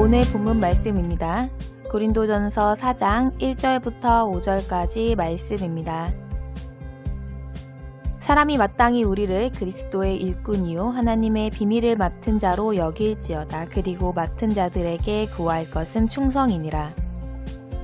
오늘 본문 말씀입니다. 고린도전서 4장 1절부터 5절까지 말씀입니다. 사람이 마땅히 우리를 그리스도의 일꾼이요 하나님의 비밀을 맡은 자로 여길지어다. 그리고 맡은 자들에게 구할 것은 충성이니라.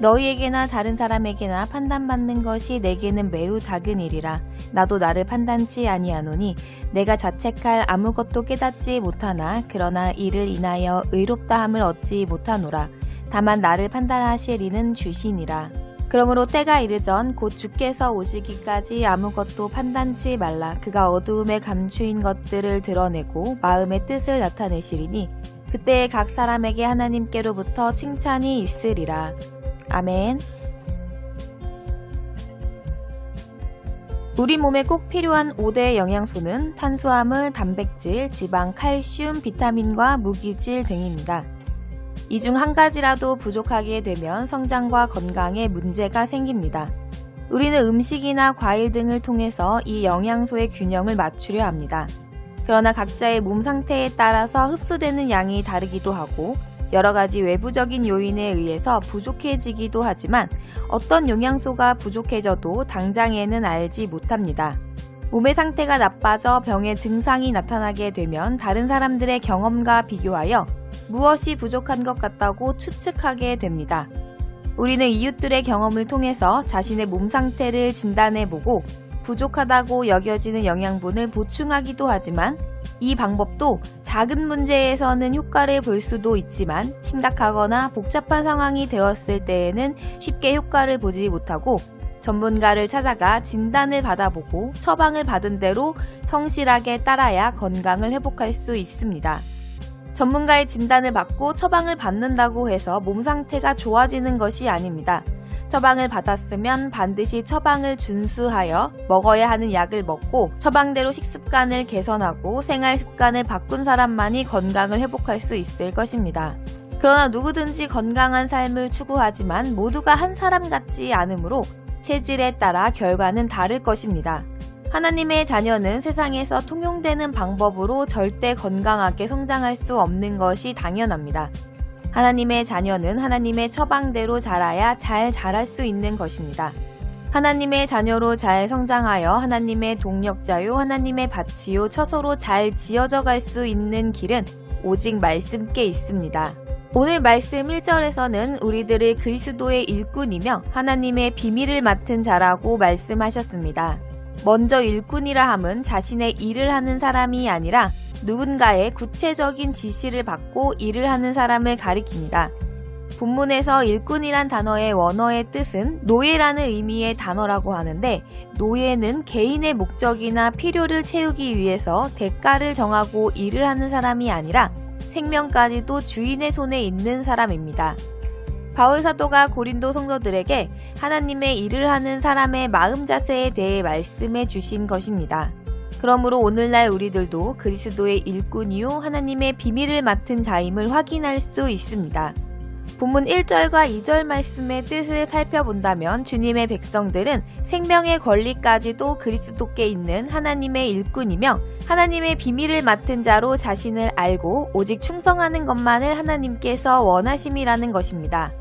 너희에게나 다른 사람에게나 판단받는 것이 내게는 매우 작은 일이라. 나도 나를 판단치 아니하노니 내가 자책할 아무것도 깨닫지 못하나 그러나 이를 인하여 의롭다함을 얻지 못하노라. 다만 나를 판단하실 이는 주시니라. 그러므로 때가 이르전 곧 주께서 오시기까지 아무것도 판단치 말라. 그가 어두움에 감추인 것들을 드러내고 마음의 뜻을 나타내시리니 그때 각 사람에게 하나님께로부터 칭찬이 있으리라. 아멘. 우리 몸에 꼭 필요한 5대 영양소는 탄수화물, 단백질, 지방, 칼슘, 비타민과 무기질 등입니다. 이 중 한 가지라도 부족하게 되면 성장과 건강에 문제가 생깁니다. 우리는 음식이나 과일 등을 통해서 이 영양소의 균형을 맞추려 합니다. 그러나 각자의 몸 상태에 따라서 흡수되는 양이 다르기도 하고 여러 가지 외부적인 요인에 의해서 부족해지기도 하지만 어떤 영양소가 부족해져도 당장에는 알지 못합니다. 몸의 상태가 나빠져 병의 증상이 나타나게 되면 다른 사람들의 경험과 비교하여 무엇이 부족한 것 같다고 추측하게 됩니다. 우리는 이웃들의 경험을 통해서 자신의 몸 상태를 진단해보고 부족하다고 여겨지는 영양분을 보충하기도 하지만 이 방법도 작은 문제에서는 효과를 볼 수도 있지만 심각하거나 복잡한 상황이 되었을 때에는 쉽게 효과를 보지 못하고 전문가를 찾아가 진단을 받아보고 처방을 받은 대로 성실하게 따라야 건강을 회복할 수 있습니다. 전문가의 진단을 받고 처방을 받는다고 해서 몸 상태가 좋아지는 것이 아닙니다. 처방을 받았으면 반드시 처방을 준수하여 먹어야 하는 약을 먹고 처방대로 식습관을 개선하고 생활습관을 바꾼 사람만이 건강을 회복할 수 있을 것입니다. 그러나 누구든지 건강한 삶을 추구하지만 모두가 한 사람 같지 않으므로 체질에 따라 결과는 다를 것입니다. 하나님의 자녀는 세상에서 통용되는 방법으로 절대 건강하게 성장할 수 없는 것이 당연합니다. 하나님의 자녀는 하나님의 처방대로 자라야 잘 자랄 수 있는 것입니다. 하나님의 자녀로 잘 성장하여 하나님의 동력자요 하나님의 밭이요 처소로 잘 지어져 갈 수 있는 길은 오직 말씀께 있습니다. 오늘 말씀 1절에서는 우리들을 그리스도의 일꾼이며 하나님의 비밀을 맡은 자라고 말씀하셨습니다. 먼저 일꾼이라 함은 자신의 일을 하는 사람이 아니라 누군가의 구체적인 지시를 받고 일을 하는 사람을 가리킵니다. 본문에서 일꾼이란 단어의 원어의 뜻은 노예라는 의미의 단어라고 하는데 노예는 개인의 목적이나 필요를 채우기 위해서 대가를 정하고 일을 하는 사람이 아니라 생명까지도 주인의 손에 있는 사람입니다. 바울 사도가 고린도 성도들에게 하나님의 일을 하는 사람의 마음 자세에 대해 말씀해 주신 것입니다. 그러므로 오늘날 우리들도 그리스도의 일꾼이요 하나님의 비밀을 맡은 자임을 확인할 수 있습니다. 본문 1절과 2절 말씀의 뜻을 살펴본다면 주님의 백성들은 생명의 권리까지도 그리스도께 있는 하나님의 일꾼이며 하나님의 비밀을 맡은 자로 자신을 알고 오직 충성하는 것만을 하나님께서 원하심이라는 것입니다.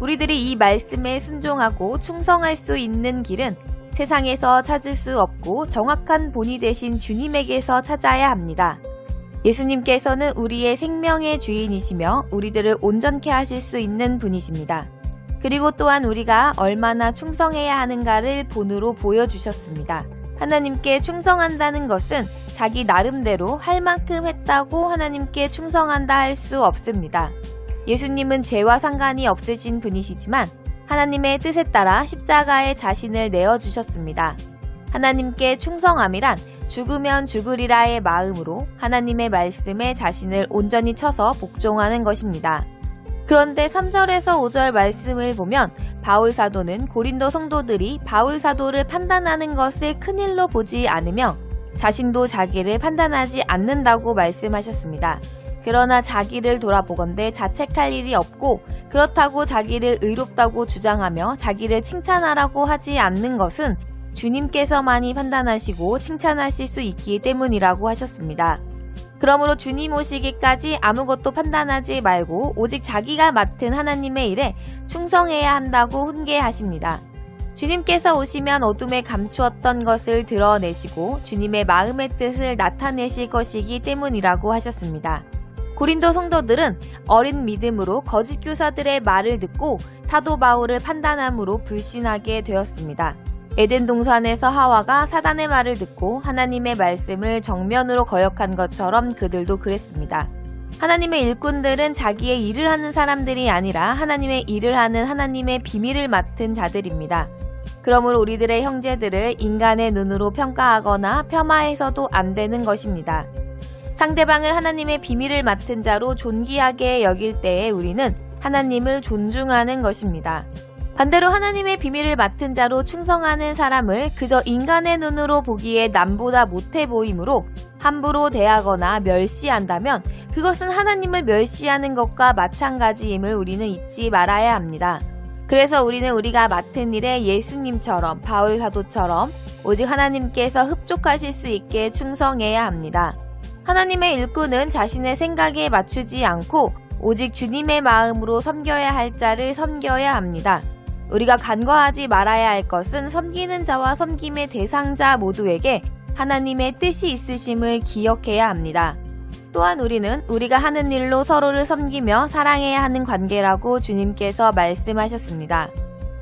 우리들이 이 말씀에 순종하고 충성할 수 있는 길은 세상에서 찾을 수 없고 정확한 본이 되신 주님에게서 찾아야 합니다. 예수님께서는 우리의 생명의 주인이시며 우리들을 온전케 하실 수 있는 분이십니다. 그리고 또한 우리가 얼마나 충성해야 하는가를 본으로 보여주셨습니다. 하나님께 충성한다는 것은 자기 나름대로 할 만큼 했다고 하나님께 충성한다 할 수 없습니다. 예수님은 죄와 상관이 없으신 분이시지만 하나님의 뜻에 따라 십자가에 자신을 내어주셨습니다. 하나님께 충성함이란 죽으면 죽으리라의 마음으로 하나님의 말씀에 자신을 온전히 쳐서 복종하는 것입니다. 그런데 3절에서 5절 말씀을 보면 바울 사도는 고린도 성도들이 바울 사도를 판단하는 것을 큰일로 보지 않으며 자신도 자기를 판단하지 않는다고 말씀하셨습니다. 그러나 자기를 돌아보건대 자책할 일이 없고 그렇다고 자기를 의롭다고 주장하며 자기를 칭찬하라고 하지 않는 것은 주님께서만이 판단하시고 칭찬하실 수 있기 때문이라고 하셨습니다. 그러므로 주님 오시기까지 아무것도 판단하지 말고 오직 자기가 맡은 하나님의 일에 충성해야 한다고 훈계하십니다. 주님께서 오시면 어둠에 감추었던 것을 드러내시고 주님의 마음의 뜻을 나타내실 것이기 때문이라고 하셨습니다. 고린도 성도들은 어린 믿음으로 거짓 교사들의 말을 듣고 사도 바울을 판단함으로 불신하게 되었습니다. 에덴 동산에서 하와가 사단의 말을 듣고 하나님의 말씀을 정면으로 거역한 것처럼 그들도 그랬습니다. 하나님의 일꾼들은 자기의 일을 하는 사람들이 아니라 하나님의 일을 하는 하나님의 비밀을 맡은 자들입니다. 그러므로 우리들의 형제들을 인간의 눈으로 평가하거나 폄하해서도 안 되는 것입니다. 상대방을 하나님의 비밀을 맡은 자로 존귀하게 여길 때에 우리는 하나님을 존중하는 것입니다. 반대로 하나님의 비밀을 맡은 자로 충성하는 사람을 그저 인간의 눈으로 보기에 남보다 못해 보이므로 함부로 대하거나 멸시한다면 그것은 하나님을 멸시하는 것과 마찬가지임을 우리는 잊지 말아야 합니다. 그래서 우리는 우리가 맡은 일에 예수님처럼 바울 사도처럼 오직 하나님께서 흡족하실 수 있게 충성해야 합니다. 하나님의 일꾼은 자신의 생각에 맞추지 않고 오직 주님의 마음으로 섬겨야 할 자를 섬겨야 합니다. 우리가 간과하지 말아야 할 것은 섬기는 자와 섬김의 대상자 모두에게 하나님의 뜻이 있으심을 기억해야 합니다. 또한 우리는 우리가 하는 일로 서로를 섬기며 사랑해야 하는 관계라고 주님께서 말씀하셨습니다.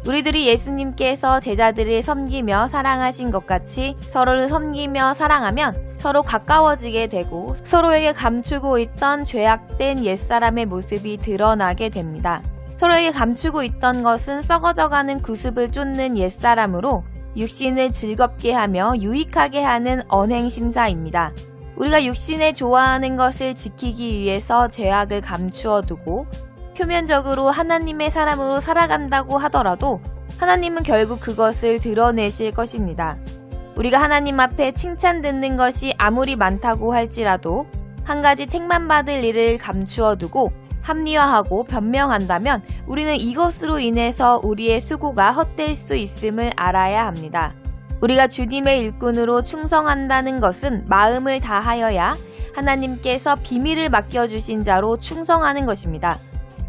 우리들이 예수님께서 제자들을 섬기며 사랑하신 것 같이 서로를 섬기며 사랑하면 서로 가까워지게 되고 서로에게 감추고 있던 죄악된 옛사람의 모습이 드러나게 됩니다. 서로에게 감추고 있던 것은 썩어져가는 구습을 쫓는 옛사람으로 육신을 즐겁게 하며 유익하게 하는 언행심사입니다. 우리가 육신에 좋아하는 것을 지키기 위해서 죄악을 감추어 두고 표면적으로 하나님의 사람으로 살아간다고 하더라도 하나님은 결국 그것을 드러내실 것입니다. 우리가 하나님 앞에 칭찬 듣는 것이 아무리 많다고 할지라도 한 가지 책만 받을 일을 감추어 두고 합리화하고 변명한다면 우리는 이것으로 인해서 우리의 수고가 헛될 수 있음을 알아야 합니다. 우리가 주님의 일꾼으로 충성한다는 것은 마음을 다하여야 하나님께서 비밀을 맡겨주신 자로 충성하는 것입니다.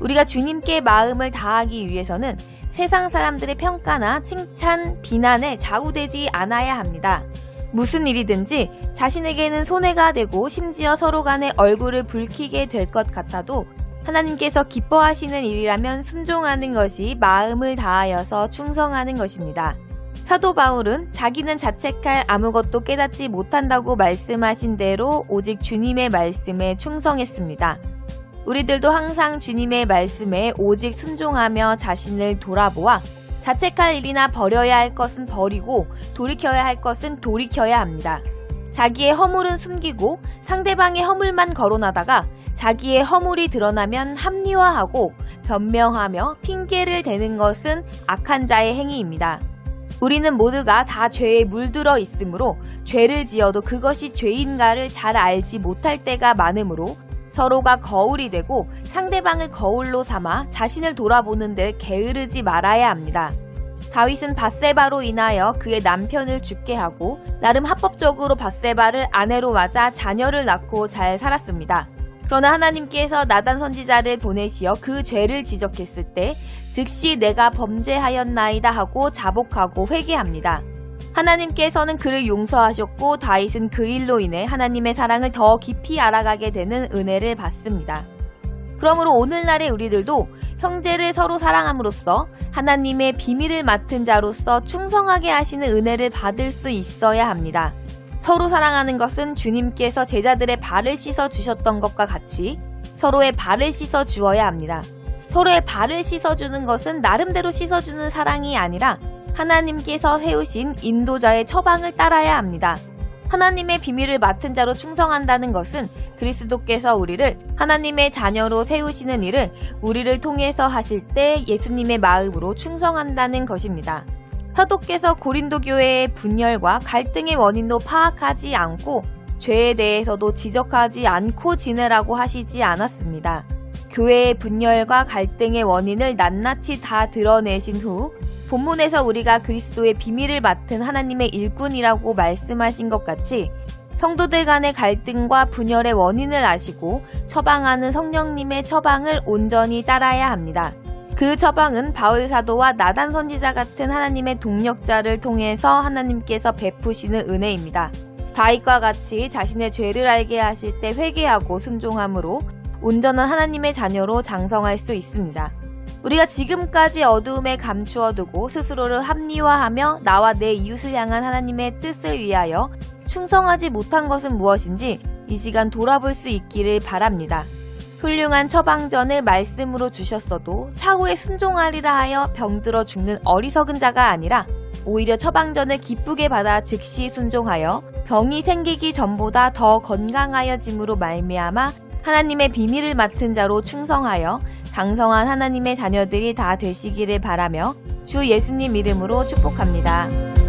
우리가 주님께 마음을 다하기 위해서는 세상 사람들의 평가나 칭찬, 비난에 좌우되지 않아야 합니다. 무슨 일이든지 자신에게는 손해가 되고 심지어 서로 간의 얼굴을 붉히게 될 것 같아도 하나님께서 기뻐하시는 일이라면 순종하는 것이 마음을 다하여서 충성하는 것입니다. 사도 바울은 자기는 자책할 아무것도 깨닫지 못한다고 말씀하신 대로 오직 주님의 말씀에 충성했습니다. 우리들도 항상 주님의 말씀에 오직 순종하며 자신을 돌아보아 자책할 일이나 버려야 할 것은 버리고 돌이켜야 할 것은 돌이켜야 합니다. 자기의 허물은 숨기고 상대방의 허물만 거론하다가 자기의 허물이 드러나면 합리화하고 변명하며 핑계를 대는 것은 악한 자의 행위입니다. 우리는 모두가 다 죄에 물들어 있으므로 죄를 지어도 그것이 죄인가를 잘 알지 못할 때가 많으므로 서로가 거울이 되고 상대방을 거울로 삼아 자신을 돌아보는 데 게으르지 말아야 합니다. 다윗은 밧세바로 인하여 그의 남편을 죽게 하고 나름 합법적으로 밧세바를 아내로 맞아 자녀를 낳고 잘 살았습니다. 그러나 하나님께서 나단 선지자를 보내시어 그 죄를 지적했을 때 즉시 내가 범죄하였나이다 하고 자복하고 회개합니다. 하나님께서는 그를 용서하셨고 다윗은 그 일로 인해 하나님의 사랑을 더 깊이 알아가게 되는 은혜를 받습니다. 그러므로 오늘날의 우리들도 형제를 서로 사랑함으로써 하나님의 비밀을 맡은 자로서 충성하게 하시는 은혜를 받을 수 있어야 합니다. 서로 사랑하는 것은 주님께서 제자들의 발을 씻어 주셨던 것과 같이 서로의 발을 씻어 주어야 합니다. 서로의 발을 씻어주는 것은 나름대로 씻어주는 사랑이 아니라 하나님께서 세우신 인도자의 처방을 따라야 합니다. 하나님의 비밀을 맡은 자로 충성한다는 것은 그리스도께서 우리를 하나님의 자녀로 세우시는 일을 우리를 통해서 하실 때 예수님의 마음으로 충성한다는 것입니다. 사도께서 고린도 교회의 분열과 갈등의 원인도 파악하지 않고 죄에 대해서도 지적하지 않고 지내라고 하시지 않았습니다. 교회의 분열과 갈등의 원인을 낱낱이 다 드러내신 후 본문에서 우리가 그리스도의 비밀을 맡은 하나님의 일꾼이라고 말씀하신 것 같이 성도들 간의 갈등과 분열의 원인을 아시고 처방하는 성령님의 처방을 온전히 따라야 합니다. 그 처방은 바울 사도와 나단 선지자 같은 하나님의 동력자를 통해서 하나님께서 베푸시는 은혜입니다. 다윗과 같이 자신의 죄를 알게 하실 때 회개하고 순종함으로 온전한 하나님의 자녀로 장성할 수 있습니다. 우리가 지금까지 어두움에 감추어두고 스스로를 합리화하며 나와 내 이웃을 향한 하나님의 뜻을 위하여 충성하지 못한 것은 무엇인지 이 시간 돌아볼 수 있기를 바랍니다. 훌륭한 처방전을 말씀으로 주셨어도 차후에 순종하리라 하여 병들어 죽는 어리석은 자가 아니라 오히려 처방전을 기쁘게 받아 즉시 순종하여 병이 생기기 전보다 더 건강하여짐으로 말미암아 하나님의 비밀을 맡은 자로 충성하여 장성한 하나님의 자녀들이 다 되시기를 바라며 주 예수님 이름으로 축복합니다.